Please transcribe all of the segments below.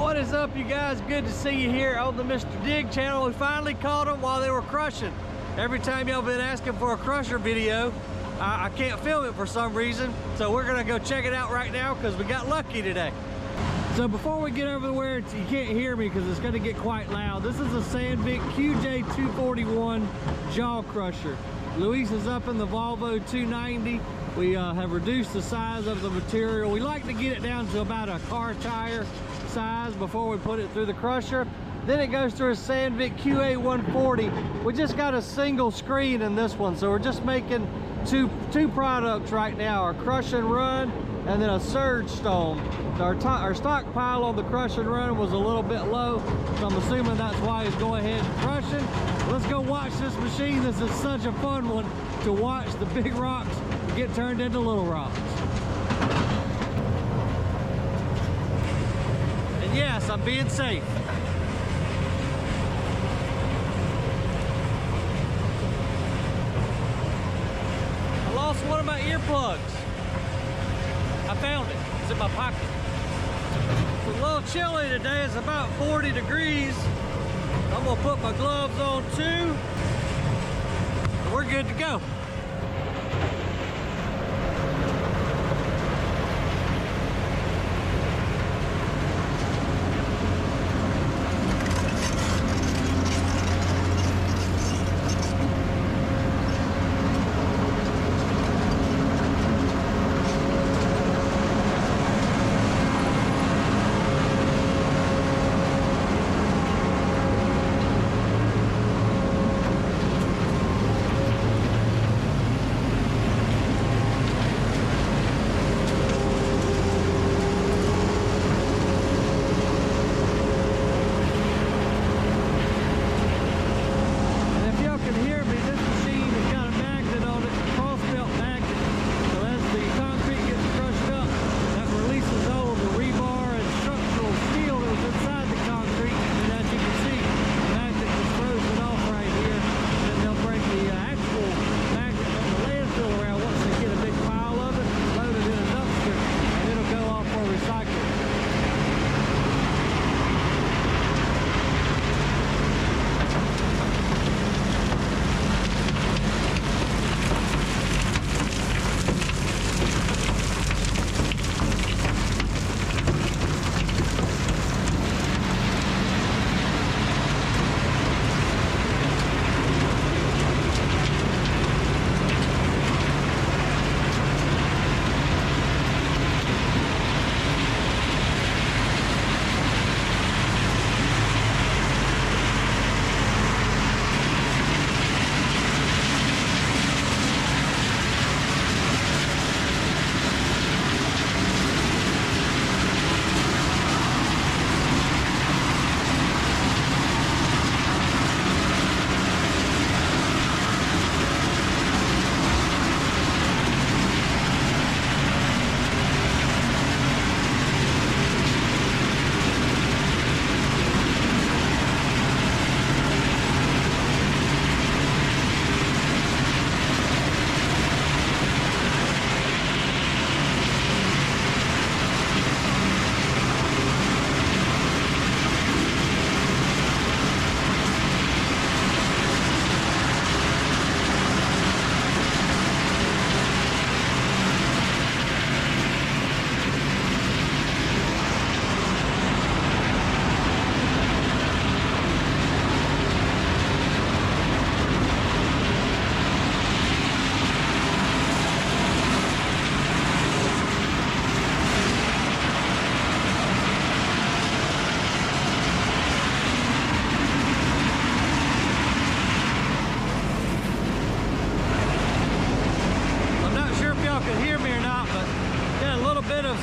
What is up, you guys? Good to see you here on the Mr. Dig channel. We finally caught them while they were crushing. Every time y'all been asking for a crusher video, I can't film it for some reason. So we're gonna go check it out right now because we got lucky today. So before we get over where you can't hear me because it's gonna get quite loud. This is a Sandvik QJ241 jaw crusher. Luis is up in the Volvo 290. We have reduced the size of the material. We like to get it down to about a car tire size before we put it through the crusher. Then it goes through a Sandvik QA140. We just got a single screen in this one, so we're just making two products right now, our crush and run and then a surge stone. Our stockpile on the crush and run was a little bit low, so I'm assuming that's why he's going ahead and crushing. Let's go watch this machine. This is such a fun one to watch the big rocks get turned into little rocks. And yes, I'm being safe. I lost one of my earplugs. I found it. It's in my pocket. It's a little chilly today. It's about 40 degrees. I'm gonna put my gloves on too. And we're good to go.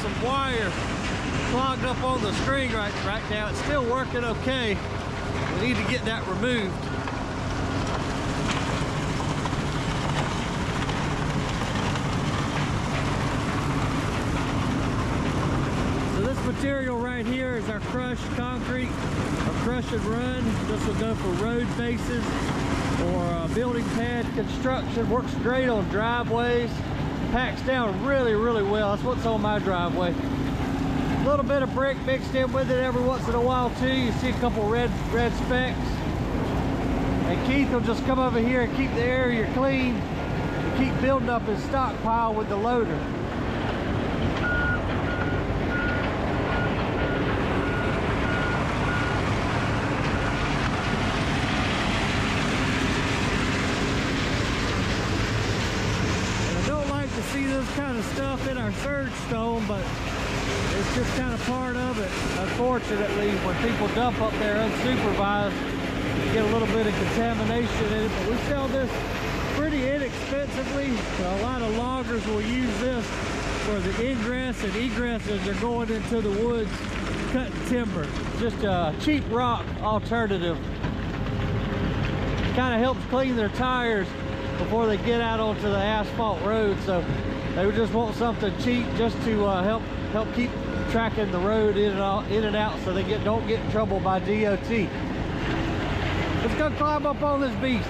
Some wire clogged up on the string right now. It's still working okay. We need to get that removed. So this material right here is our crushed concrete, our crush and run. This will go for road faces or building pad construction. Works great on driveways. Packs down really, really well. That's what's on my driveway. A little bit of brick mixed in with it every once in a while too. You see a couple red specks. And Keith will just come over here and keep the area clean and keep building up his stockpile with the loader. See this kind of stuff in our surge stone, but it's just kind of part of it. Unfortunately, when people dump up there unsupervised, you get a little bit of contamination in it. But we sell this pretty inexpensively. So a lot of loggers will use this for the ingress and egress as they're going into the woods cutting timber. Just a cheap rock alternative. Kind of helps clean their tires before they get out onto the asphalt road, so they would just want something cheap just to help keep tracking the road in and out, so they don't get in trouble by DOT. Let's go climb up on this beast.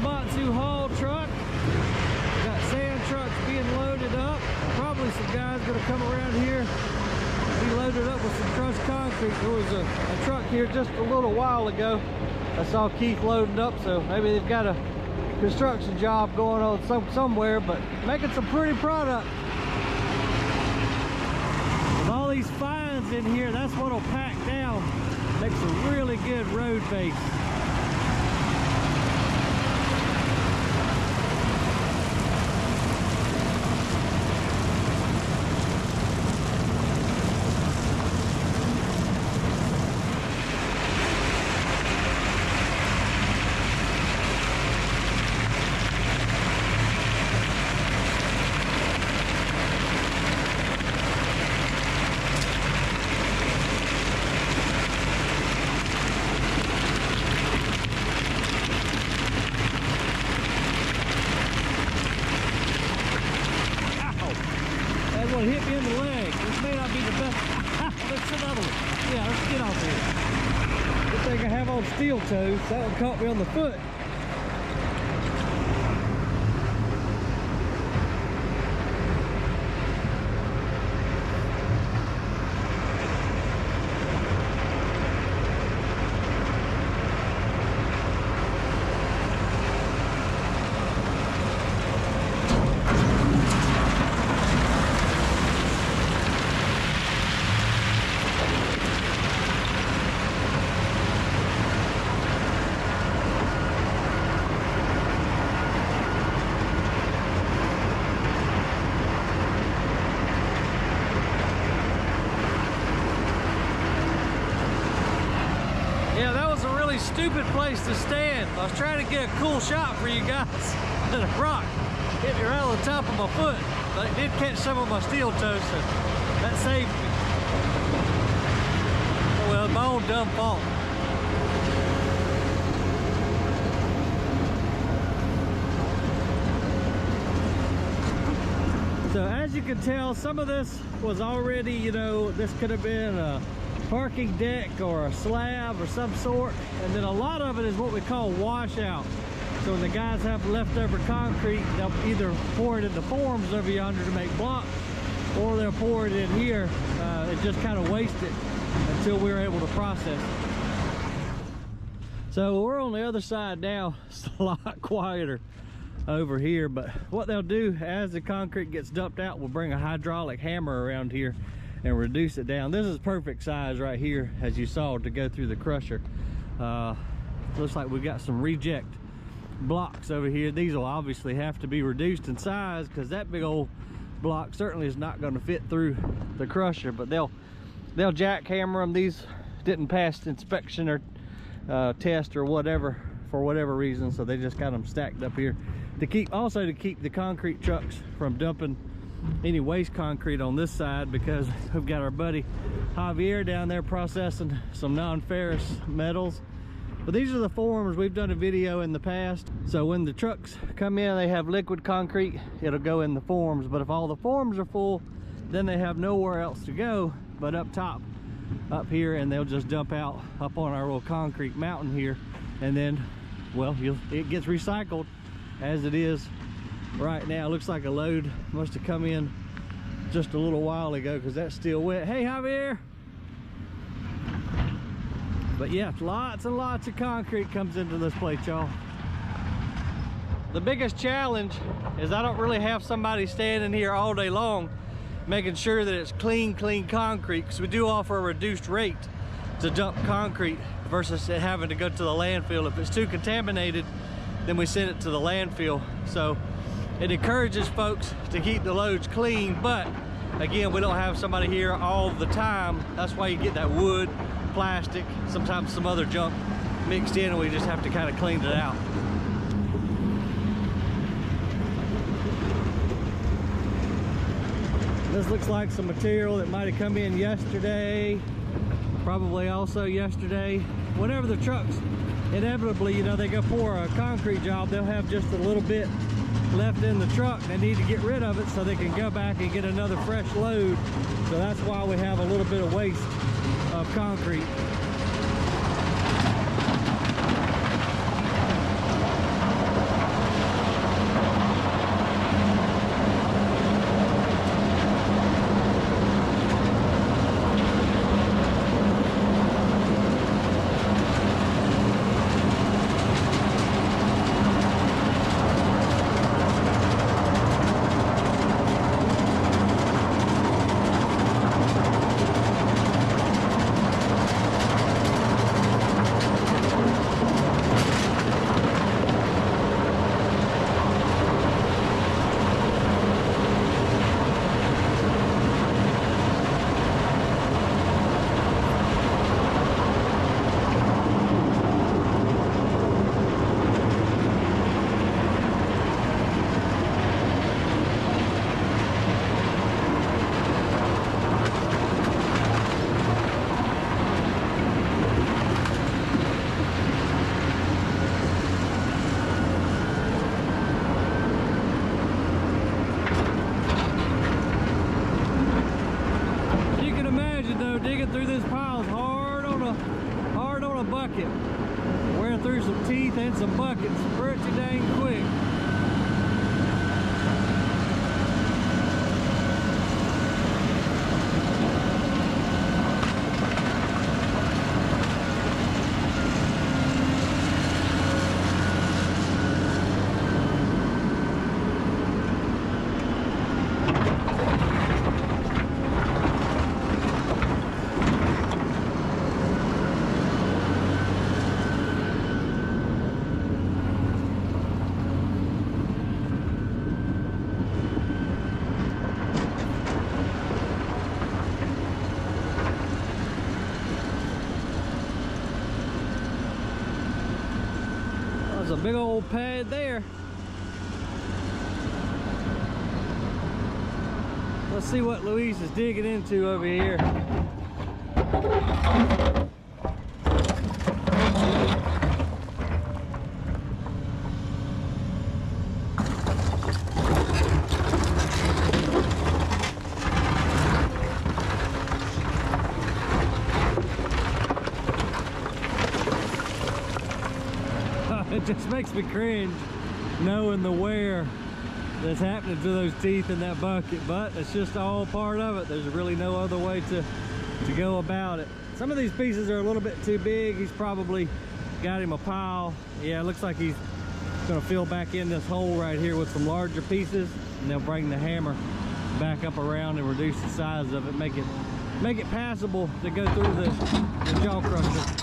Komatsu haul truck. Got sand trucks being loaded up. Probably some guys gonna come around here, be loaded up with some crushed concrete. There was a truck here just a little while ago. I saw Keith loading up, so maybe they've got a construction job going on somewhere, but making some pretty product. With all these fines in here, that's what'll pack down. Makes a really good road base. Hit me in the leg. This may not be the best. Let's another one. Yeah, let's get off here. Good thing I have on steel toes. That one caught me on the foot. Stupid place to stand. I was trying to get a cool shot for you guys, and a rock hit me right on the top of my foot, but it did catch some of my steel toes, so that saved me. Oh well, my own dumb fault. So as you can tell, some of this was already, you know, this could have been a parking deck or a slab or some sort, and then a lot of it is what we call washout. So when the guys have leftover concrete, they'll either pour it in the forms over yonder to make blocks, or they'll pour it in here and just kind of waste it until we're able to process it. So we're on the other side now. It's a lot quieter over here, but what they'll do as the concrete gets dumped out, we'll bring a hydraulic hammer around here and reduce it down. This is perfect size right here, as you saw, to go through the crusher. Looks like we got some reject blocks over here. These will obviously have to be reduced in size because that big old block certainly is not going to fit through the crusher, but they'll jackhammer them. These didn't pass inspection or test or whatever for whatever reason, so they just got them stacked up here to keep the concrete trucks from dumping any waste concrete on this side, because we've got our buddy Javier down there processing some non-ferrous metals. But these are the forms. We've done a video in the past, so when the trucks come in, they have liquid concrete, it'll go in the forms. But if all the forms are full, then they have nowhere else to go but up top, up here, and they'll just dump out up on our little concrete mountain here, and then, well, it gets recycled as it is right now. It looks like a load must have come in just a little while ago because that's still wet. Hey, Javier. But yeah, lots and lots of concrete comes into this place, y'all. The biggest challenge is I don't really have somebody standing here all day long making sure that it's clean concrete, because we do offer a reduced rate to dump concrete versus it having to go to the landfill. If it's too contaminated, then we send it to the landfill. So it encourages folks to keep the loads clean, but again, we don't have somebody here all the time. That's why you get that wood, plastic, sometimes some other junk mixed in, and we just have to kind of clean it out. This looks like some material that might have come in yesterday, probably also yesterday. Whenever the trucks, inevitably, you know, they go pour a concrete job, they'll have just a little bit left in the truck. They need to get rid of it so they can go back and get another fresh load. So that's why we have a little bit of waste of concrete. bucket. Wearing through some teeth and some buckets pretty dang quick. There's a big old pad there. Let's see what Luis is digging into over here. It just makes me cringe knowing the wear that's happening to those teeth in that bucket, but it's just all part of it. There's really no other way to go about it. Some of these pieces are a little bit too big. He's probably got him a pile. Yeah, it looks like he's gonna fill back in this hole right here with some larger pieces, and they'll bring the hammer back up around and reduce the size of it, make it passable to go through the jaw crusher.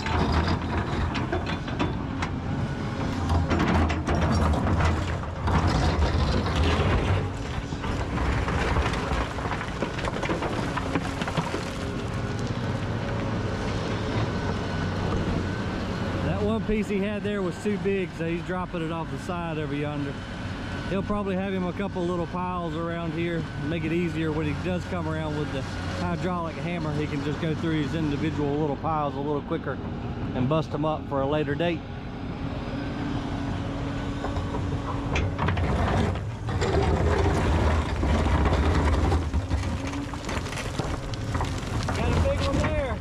One piece he had there was too big, so he's dropping it off the side over yonder. He'll probably have him a couple little piles around here, make it easier when he does come around with the hydraulic hammer. He can just go through his individual little piles a little quicker and bust them up for a later date. Got a big one there.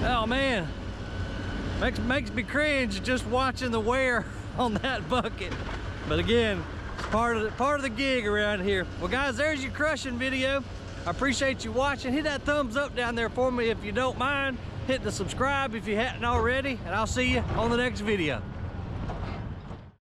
Oh man, makes me cringe just watching the wear on that bucket. But again, it's part of the gig around here. Well guys, there's your crushing video. I appreciate you watching. Hit that thumbs up down there for me if you don't mind. Hit the subscribe if you hadn't already, and I'll see you on the next video.